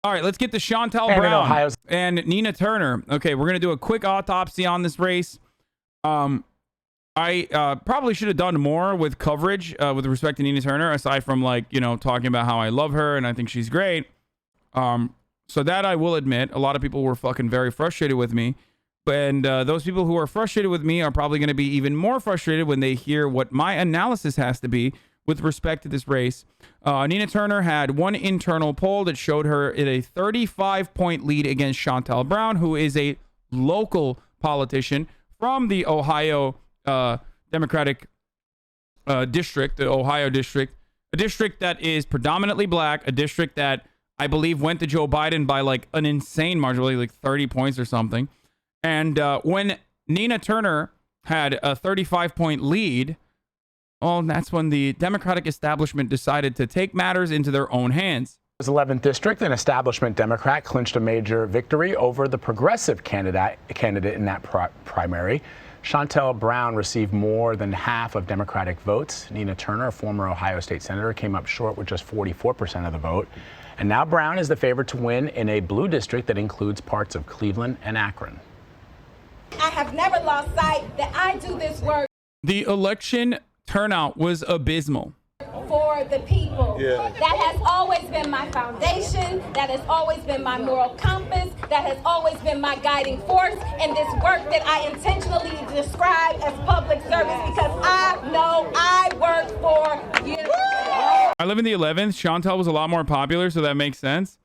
All right, let's get to Chantel And in Brown Ohio. and Nina Turner. Okay, we're going to do a quick autopsy on this race. I probably should have done more with coverage with respect to Nina Turner, aside from, like, you know, talking about how I love her and I think she's great. So that I will admit, a lot of people were fucking very frustrated with me. And those people who are frustrated with me are probably going to be even more frustrated when they hear what my analysis has to be with respect to this race. Nina Turner had one internal poll that showed her in a 35-point lead against Chantel Brown, who is a local politician from the Ohio Democratic district, the Ohio district, a district that is predominantly black, a district that I believe went to Joe Biden by like an insane margin, like 30 points or something. And when Nina Turner had a 35-point lead, well, that's when the Democratic establishment decided to take matters into their own hands. His 11th district, an establishment Democrat clinched a major victory over the progressive candidate in that primary. Chantel Brown received more than half of Democratic votes. Nina Turner, a former Ohio State senator, came up short with just 44% of the vote. And now Brown is the favorite to win in a blue district that includes parts of Cleveland and Akron. I have never lost sight that I do this work. The election turnout was abysmal. For the people. Yeah. That has always been my foundation. That has always been my moral compass. That has always been my guiding force in this work that I intentionally describe as public service, because I know I work for you. I live in the 11th. Chantel was a lot more popular, so that makes sense.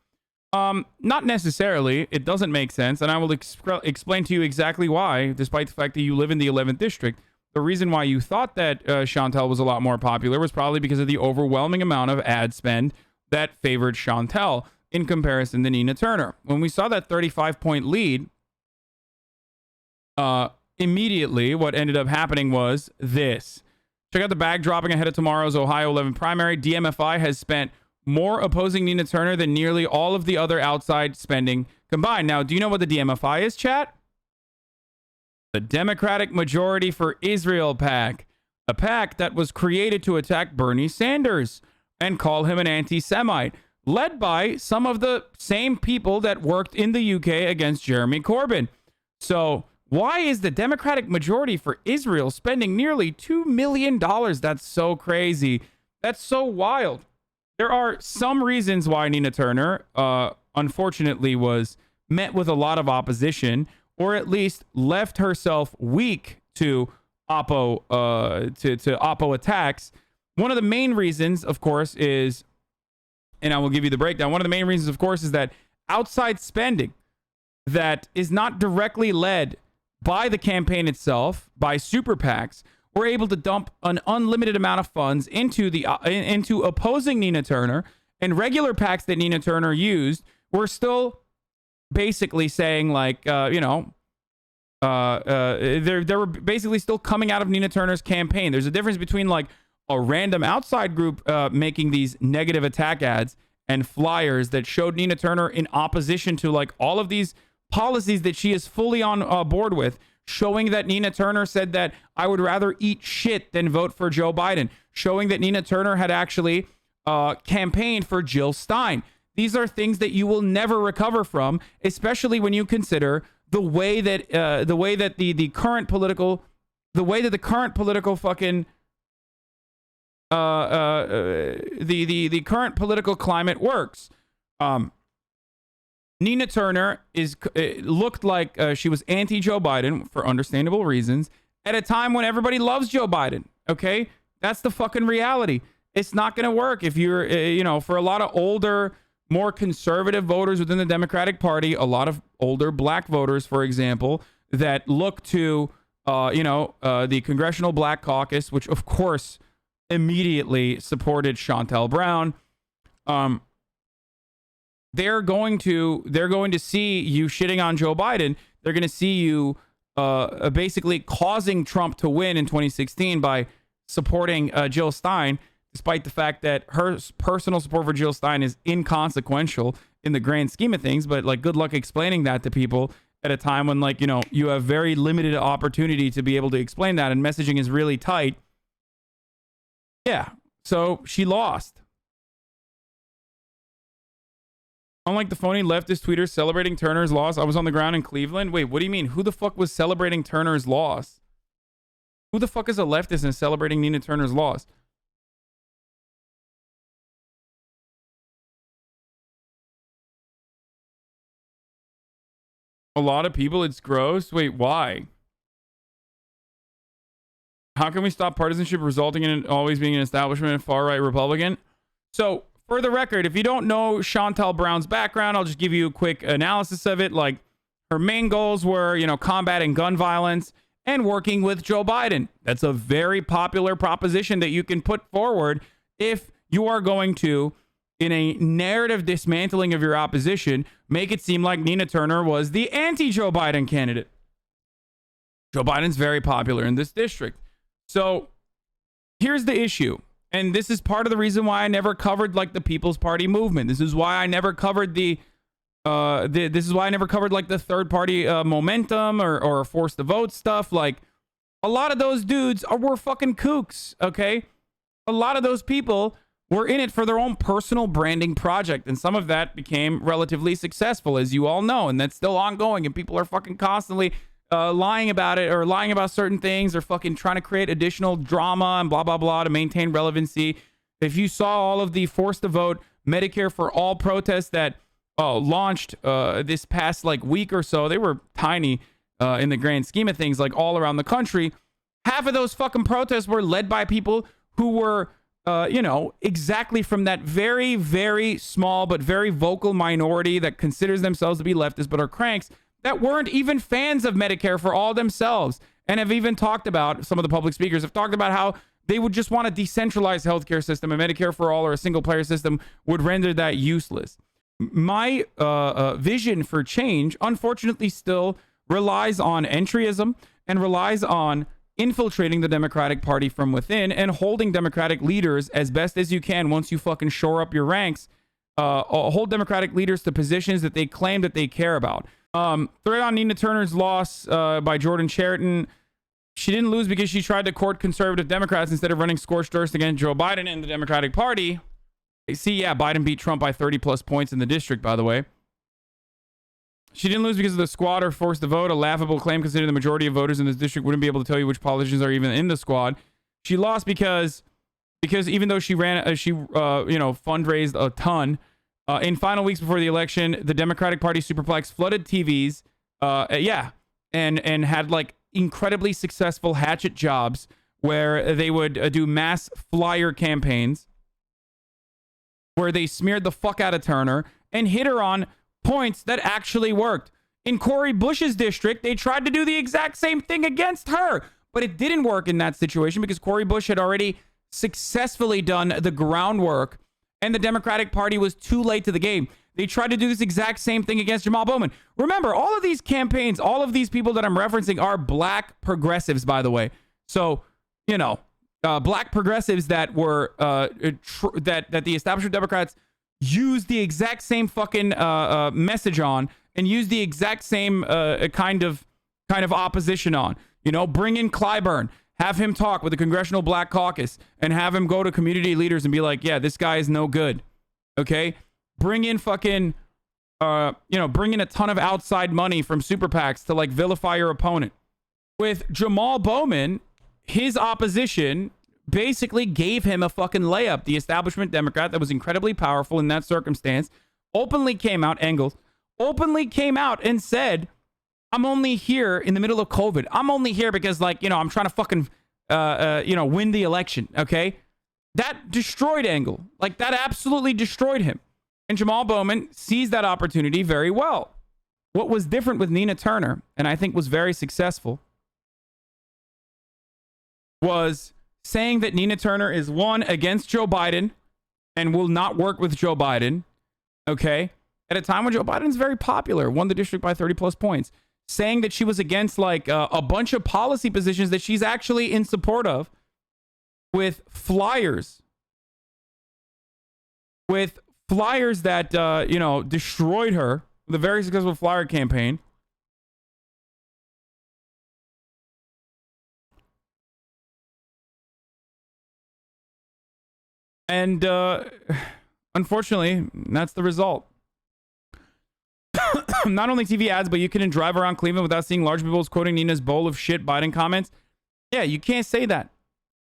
Not necessarily. It doesn't make sense, and I will explain to you exactly why, despite the fact that you live in the 11th district. The reason why you thought that Chantel was a lot more popular was probably because of the overwhelming amount of ad spend that favored Chantel in comparison to Nina Turner. When we saw that 35-point lead, immediately what ended up happening was this. Check out the bag dropping ahead of tomorrow's Ohio 11 primary. DMFI has spent more opposing Nina Turner than nearly all of the other outside spending combined. Now, do you know what the DMFI is, chat? The Democratic Majority for Israel PAC, a PAC that was created to attack Bernie Sanders and call him an anti-Semite, led by some of the same people that worked in the UK against Jeremy Corbyn. So why is the Democratic Majority for Israel spending nearly $2 million? That's so crazy. That's so wild. There are some reasons why Nina Turner, unfortunately, was met with a lot of opposition, or at least left herself weak to Oppo attacks. One of the main reasons, of course, is, and I will give you the breakdown. One of the main reasons, of course, is that outside spending that is not directly led by the campaign itself, by super PACs, were able to dump an unlimited amount of funds into opposing Nina Turner, and regular PACs that Nina Turner used were still basically saying, like, they were basically still coming out of Nina Turner's campaign. There's a difference between like a random outside group making these negative attack ads and flyers that showed Nina Turner in opposition to like all of these policies that she is fully on board with, showing that Nina Turner said that I would rather eat shit than vote for Joe Biden, showing that Nina Turner had actually campaigned for Jill Stein. These are things that you will never recover from, especially when you consider the way that the current political fucking the current political climate works. Nina Turner looked like she was anti-Joe Biden for understandable reasons at a time when everybody loves Joe Biden. Okay, that's the fucking reality. It's not going to work if you're for a lot of older, more conservative voters within the Democratic Party, a lot of older black voters, for example, that look to, the Congressional Black Caucus, which of course immediately supported Chantel Brown. They're going to see you shitting on Joe Biden. They're going to see you basically causing Trump to win in 2016 by supporting Jill Stein, despite the fact that her personal support for Jill Stein is inconsequential in the grand scheme of things. But like, good luck explaining that to people at a time when, like, you have very limited opportunity to be able to explain that, and messaging is really tight. Yeah, so she lost. Unlike the phony leftist tweeters celebrating Turner's loss, I was on the ground in Cleveland. Wait, what do you mean? Who the fuck was celebrating Turner's loss? Who the fuck is a leftist and celebrating Nina Turner's loss? A lot of people, it's gross. Wait, why? How can we stop partisanship resulting in it always being an establishment and far-right Republican? So, for the record, if you don't know Chantel Brown's background, I'll just give you a quick analysis of it. Like, her main goals were, you know, combating gun violence and working with Joe Biden. That's a very popular proposition that you can put forward if you are going to, in a narrative dismantling of your opposition, make it seem like Nina Turner was the anti-Joe Biden candidate. Joe Biden's very popular in this district. So here's the issue. And this is part of the reason why I never covered like the People's Party movement. This is why I never covered this is why I never covered like the third party momentum or force the vote stuff. Like a lot of those dudes were fucking kooks. Okay. A lot of those people were in it for their own personal branding project. And some of that became relatively successful, as you all know. And that's still ongoing. And people are fucking constantly lying about it or lying about certain things or fucking trying to create additional drama and blah, blah, blah to maintain relevancy. If you saw all of the force to vote Medicare for all protests that launched this past like week or so, they were tiny in the grand scheme of things, like all around the country. Half of those fucking protests were led by people who were, you know, exactly from that very, very small but very vocal minority that considers themselves to be leftists but are cranks, that weren't even fans of Medicare for all themselves, and have even talked about, some of the public speakers have talked about how they would just want a decentralized healthcare system, and Medicare for all or a single player system would render that useless. My vision for change, unfortunately, still relies on entryism and relies on infiltrating the Democratic Party from within and holding Democratic leaders as best as you can once you fucking shore up your ranks. Hold Democratic leaders to positions that they claim that they care about. Thread on Nina Turner's loss by Jordan Chariton. She didn't lose because she tried to court conservative Democrats instead of running scorched earth against Joe Biden and the Democratic Party. See, yeah, Biden beat Trump by 30 plus points in the district, by the way. She didn't lose because of the squad or forced to vote, a laughable claim considering the majority of voters in this district wouldn't be able to tell you which politicians are even in the squad. She lost because even though she ran, fundraised a ton, in final weeks before the election, the Democratic Party superplex flooded TVs, and had like incredibly successful hatchet jobs where they would do mass flyer campaigns where they smeared the fuck out of Turner and hit her on points that actually worked. In Cori Bush's district, they tried to do the exact same thing against her, but it didn't work in that situation because Cori Bush had already successfully done the groundwork and the Democratic Party was too late to the game. They tried to do this exact same thing against Jamal Bowman. Remember, all of these campaigns, all of these people that I'm referencing are black progressives, by the way. So, you know, black progressives that were that the establishment Democrats used the exact same fucking message on and used the exact same kind of opposition on. You know, bring in Clyburn, have him talk with the Congressional Black Caucus, and have him go to community leaders and be like, yeah, this guy is no good. Okay, bring in fucking bring in a ton of outside money from super PACs to like vilify your opponent. With Jamal Bowman, his opposition basically gave him a fucking layup. The establishment Democrat that was incredibly powerful in that circumstance openly came out, Engels, openly came out and said, I'm only here in the middle of COVID. I'm only here because, like, you know, I'm trying to fucking, win the election, okay? That destroyed Engel. Like, that absolutely destroyed him. And Jamal Bowman seized that opportunity very well. What was different with Nina Turner, and I think was very successful, was saying that Nina Turner is one against Joe Biden and will not work with Joe Biden, okay? At a time when Joe Biden's very popular, won the district by 30 plus points. Saying that she was against like a bunch of policy positions that she's actually in support of, with flyers that, destroyed her with a very successful flyer campaign. And unfortunately, that's the result. Not only TV ads, but you couldn't drive around Cleveland without seeing large billboards quoting Nina's bowl of shit Biden comments. Yeah, you can't say that.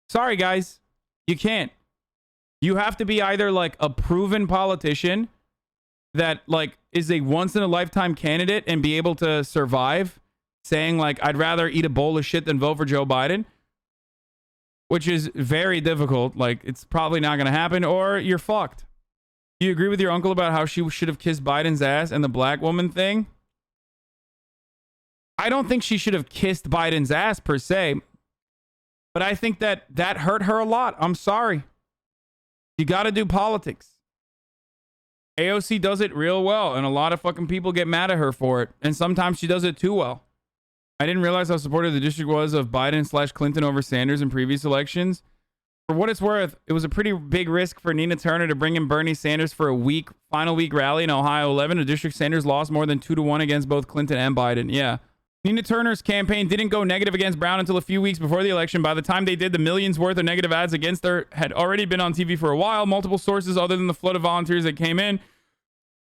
Sorry, guys. You can't. You have to be either like a proven politician that like is a once in a lifetime candidate and be able to survive saying like, I'd rather eat a bowl of shit than vote for Joe Biden, which is very difficult. Like, it's probably not going to happen, or you're fucked. You agree with your uncle about how she should have kissed Biden's ass and the black woman thing? I don't think she should have kissed Biden's ass per se, but I think that that hurt her a lot. I'm sorry. You got to do politics. AOC does it real well, and a lot of fucking people get mad at her for it, and sometimes she does it too well. I didn't realize how supportive the district was of Biden/Clinton over Sanders in previous elections. For what it's worth, it was a pretty big risk for Nina Turner to bring in Bernie Sanders for a final week rally in Ohio 11. A district Sanders lost more than 2-1 against both Clinton and Biden. Yeah. Nina Turner's campaign didn't go negative against Brown until a few weeks before the election. By the time they did, the millions worth of negative ads against her had already been on TV for a while. Multiple sources other than the flood of volunteers that came in.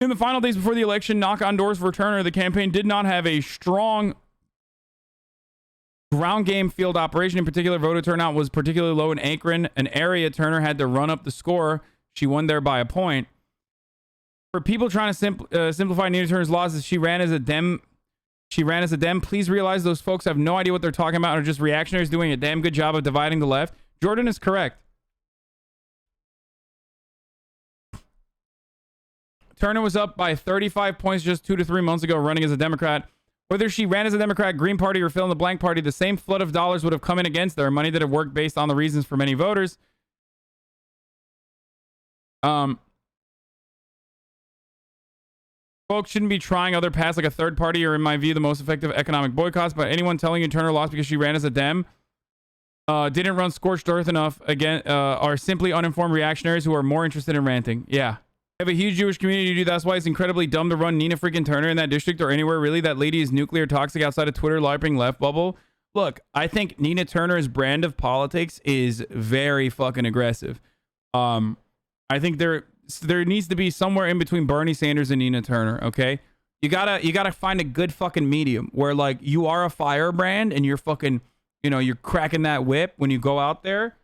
In the final days before the election, knock on doors for Turner, the campaign did not have a strong ground game field operation. In particular, voter turnout was particularly low in Akron, an area Turner had to run up the score. She won there by a point. For people trying to simplify Nina Turner's losses, she ran as a Dem. Please realize those folks have no idea what they're talking about and are just reactionaries doing a damn good job of dividing the left. Jordan is correct. Turner was up by 35 points just 2 to 3 months ago running as a Democrat. Whether she ran as a Democrat, Green Party, or fill in the blank party, the same flood of dollars would have come in against her, money that have worked based on the reasons for many voters. Folks shouldn't be trying other paths like a third party or, in my view, the most effective economic boycotts, but anyone telling you Turner lost because she ran as a Dem didn't run scorched earth enough again are simply uninformed reactionaries who are more interested in ranting. Yeah. Have a huge Jewish community, dude. That's why it's incredibly dumb to run Nina freaking Turner in that district or anywhere really. That lady is nuclear toxic outside of Twitter, LARPing, left bubble. Look, I think Nina Turner's brand of politics is very fucking aggressive. I think there needs to be somewhere in between Bernie Sanders and Nina Turner. Okay, you gotta find a good fucking medium where like you are a firebrand and you're fucking, you're cracking that whip when you go out there.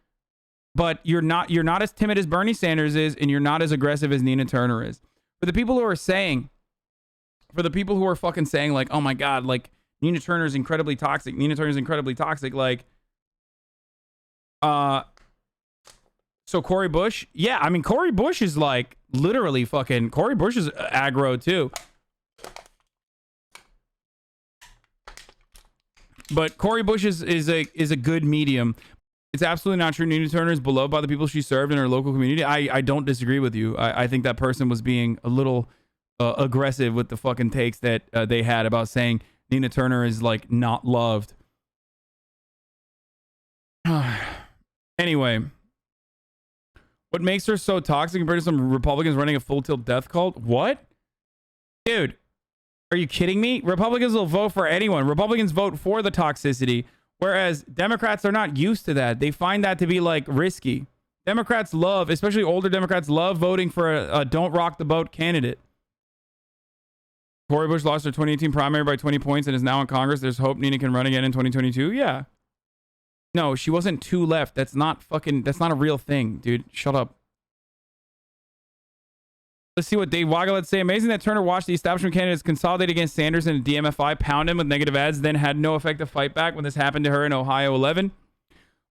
But you're not as timid as Bernie Sanders is, and you're not as aggressive as Nina Turner is. For the people who are fucking saying like, oh my God, like Nina Turner is incredibly toxic. Like, so Cory Bush, yeah, I mean Cory Bush is like literally fucking. Cory Bush is aggro too. But Cory Bush is a good medium. It's absolutely not true. Nina Turner is beloved by the people she served in her local community. I don't disagree with you. I think that person was being a little aggressive with the fucking takes that they had about saying Nina Turner is like not loved. Anyway, what makes her so toxic compared to some Republicans running a full tilt death cult? What? Dude, are you kidding me? Republicans will vote for anyone. Republicans vote for the toxicity. Whereas Democrats are not used to that. They find that to be like risky. Democrats love, especially older Democrats, love voting for a don't rock the boat candidate. Cory Bush lost her 2018 primary by 20 points and is now in Congress. There's hope Nina can run again in 2022. Yeah. No, she wasn't too left. That's not a real thing, dude. Shut up. Let's see what Dave Waggle had to say. Amazing that Turner watched the establishment candidates consolidate against Sanders and DMFI, pound him with negative ads, then had no effective fight back when this happened to her in Ohio 11.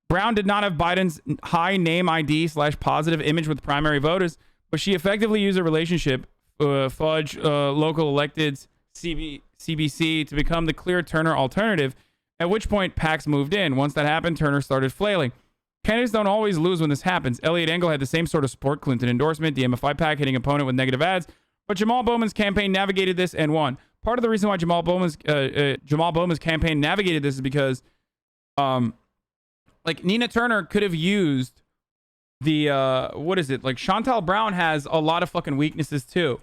Brown did not have Biden's high name ID / positive image with primary voters, but she effectively used a relationship, fudge local electeds, CBC, to become the clear Turner alternative, at which point PACs moved in. Once that happened, Turner started flailing. Candidates don't always lose when this happens. Elliot Engel had the same sort of support, Clinton endorsement, DMFI PAC hitting opponent with negative ads, but Jamal Bowman's campaign navigated this and won. Part of the reason why Jamal Bowman's campaign navigated this is because, like Nina Turner could have used the like Chantal Brown has a lot of fucking weaknesses too,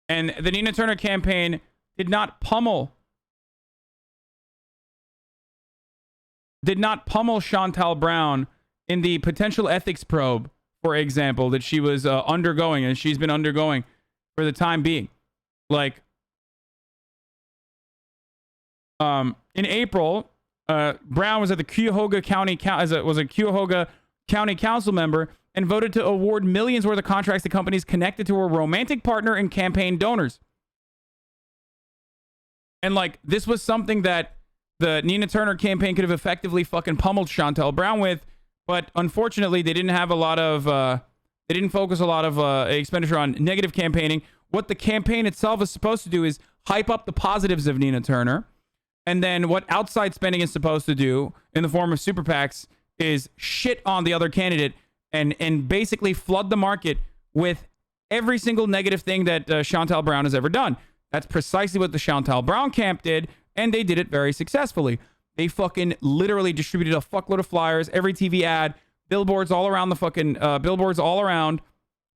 and the Nina Turner campaign did not pummel Chantal Brown in the potential ethics probe, for example, that she was undergoing and she's been undergoing. for the time being. Like, in April, Brown was at the Cuyahoga County was a Cuyahoga County Council member and voted to award millions worth of contracts to companies connected to her romantic partner and campaign donors. And like, this was something that the Nina Turner campaign could have effectively fucking pummeled Shontel Brown with, but unfortunately they didn't have a lot of they didn't focus a lot of expenditure on negative campaigning. What the campaign itself is supposed to do is hype up the positives of Nina Turner, and then what outside spending is supposed to do in the form of super PACs is shit on the other candidate and basically flood the market with every single negative thing that Shontel Brown has ever done. That's precisely what the Shontel Brown camp did, and they did it very successfully. They fucking literally distributed a fuckload of flyers, every TV ad, billboards all around the fucking billboards all around,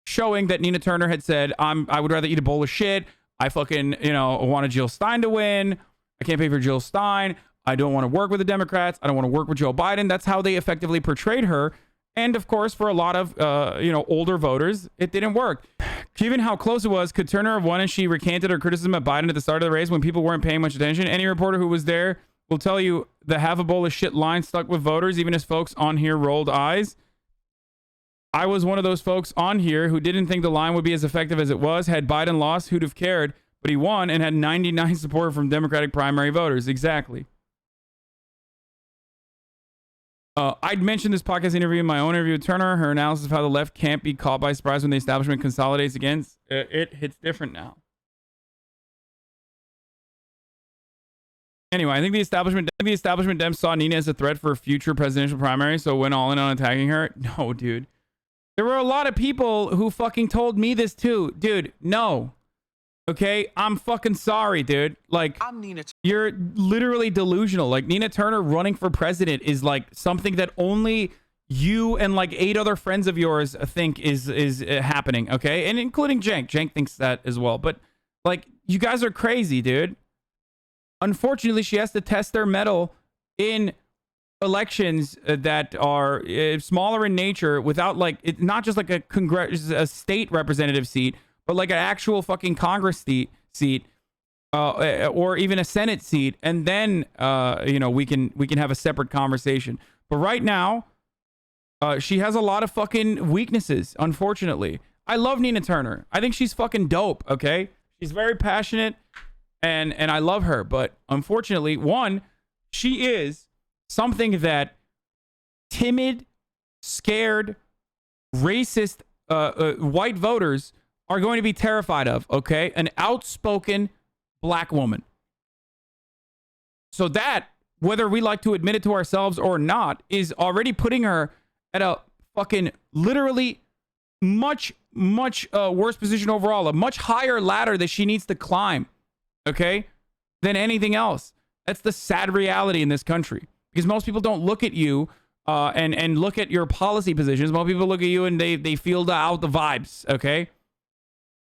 showing that Nina Turner had said, I would rather eat a bowl of shit. I fucking, wanted Jill Stein to win. I can't pay for Jill Stein. I don't want to work with the Democrats. I don't want to work with Joe Biden. That's how they effectively portrayed her. And of course, for a lot of, older voters, it didn't work. Given how close it was, could Turner have won and she recanted her criticism of Biden at the start of the race when people weren't paying much attention? Any reporter who was there will tell you the have a bowl of shit line stuck with voters, even as folks on here rolled eyes. I was one of those folks on here who didn't think the line would be as effective as it was. Had Biden lost, who'd have cared? But he won and had 99 support from Democratic primary voters. Exactly. I'd mentioned this podcast interview in my own interview with Turner. Her analysis of how the left can't be caught by surprise when the establishment consolidates against it hits different now. Anyway, I think the establishment Dems saw Nina as a threat for a future presidential primary, so went all in on attacking her. No, dude. There were a lot of people who fucking told me this too. Dude, no. Okay? I'm fucking sorry, dude. Like, you're literally delusional. Like, Nina Turner running for president is like something that only you and like 8 other friends of yours think is happening, okay? And including Cenk. Cenk thinks that as well. But like, you guys are crazy, dude. Unfortunately, she has to test their mettle in elections that are smaller in nature without like, it's not just like a state representative seat, but like an actual fucking Congress seat, or even a Senate seat, and then we can have a separate conversation. But right now, she has a lot of fucking weaknesses. Unfortunately, I love Nina Turner. I think she's fucking dope. Okay, she's very passionate, and I love her. But unfortunately, one, she is something that timid, scared, racist white voters are going to be terrified of, okay? An outspoken black woman. So that, whether we like to admit it to ourselves or not, is already putting her at a fucking literally much worse position overall, a much higher ladder that she needs to climb, okay, than anything else. That's the sad reality in this country, because most people don't look at you and look at your policy positions. Most people look at you and they feel out the vibes, okay?